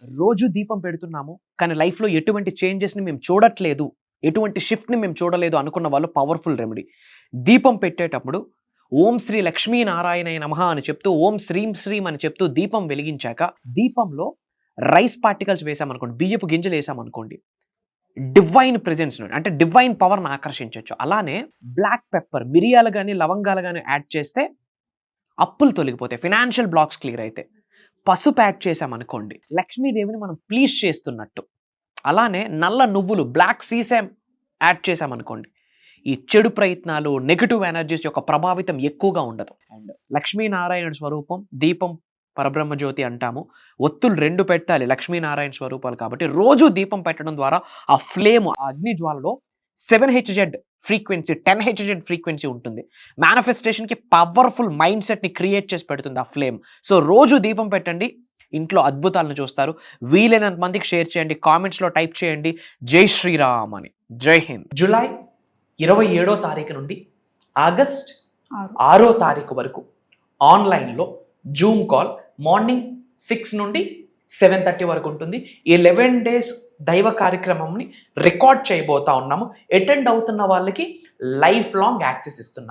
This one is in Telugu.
రోజు దీపం పెడుతున్నాము. కానీ లైఫ్‌లో ఎటువంటి చేంజెస్‌ని మేము చూడట్లేదు. ఎటువంటి షిఫ్ట్‌ని మేము చూడలేదు అనుకున్న వాళ్ళు పవర్‌ఫుల్ రెమెడీ. దీపం పెట్టేటప్పుడు ఓం శ్రీ లక్ష్మీనారాయణాయ నమః అని చెప్తూ, ఓం శ్రీం శ్రీం అని చెప్తూ దీపం వెలిగించాక, దీపంలో రైస్ పార్టికల్స్ వేసామనుకోండి, బియ్యపు గింజలు వేసామనుకోండి, డివైన్ ప్రెజెన్స్ అంటే డివైన్ పవర్‌ని ఆకర్షించొచ్చు. అలానే బ్లాక్ పెప్పర్, మిరియాలు గాని, లవంగాలు గాని యాడ్ చేస్తే అప్పులు తొలగిపోతాయి. ఫైనాన్షియల్ బ్లాక్స్ క్లియర్ అయితాయి. పసుపు యాడ్ చేసామనుకోండి, లక్ష్మీదేవిని మనం ప్లీజ్ చేస్తున్నట్టు. అలానే నల్ల నువ్వులు, బ్లాక్ సీసామ్ యాడ్ చేసామనుకోండి, ఈ చెడు ప్రయత్నాలు, నెగెటివ్ ఎనర్జీస్ యొక్క ప్రభావితం ఎక్కువగా ఉండదు. అండ్ లక్ష్మీనారాయణ స్వరూపం దీపం పరబ్రహ్మ జ్యోతి అంటాము. ఒత్తులు 2 పెట్టాలి లక్ష్మీనారాయణ స్వరూపాలు కాబట్టి. రోజు దీపం పెట్టడం ద్వారా ఆ ఫ్లేమ్, ఆ అగ్ని జ్వాలలో 7HZ ఫ్రీక్వెన్సీ, 10HZ ఫ్రీక్వెన్సీ ఉంటుంది. మేనిఫెస్టేషన్‌కి పవర్‌ఫుల్ మైండ్ సెట్‌ని క్రియేట్ చేసి పెడుతుంది ఆ ఫ్లేమ్. సో రోజు దీపం పెట్టండి, ఇంట్లో అద్భుతాలను చూస్తారు. వీలైనంత మందికి షేర్ చేయండి. కామెంట్స్‌లో టైప్ చేయండి జై శ్రీరామ్ అని. జై హింద్. జూలై 27వ తారీఖు నుండి ఆగస్ట్ 6వ తారీఖు వరకు ఆన్లైన్లో జూమ్ కాల్ మార్నింగ్ 6 నుండి 7:30 వరకు ఉంటుంది. ఈ 11 days దైవ కార్యక్రమంని రికార్డ్ చేయబోతా ఉన్నాము. అటెండ్ అవుతున్న వాళ్ళకి లైఫ్ లాంగ్ యాక్సెస్ ఇస్తున్నాము.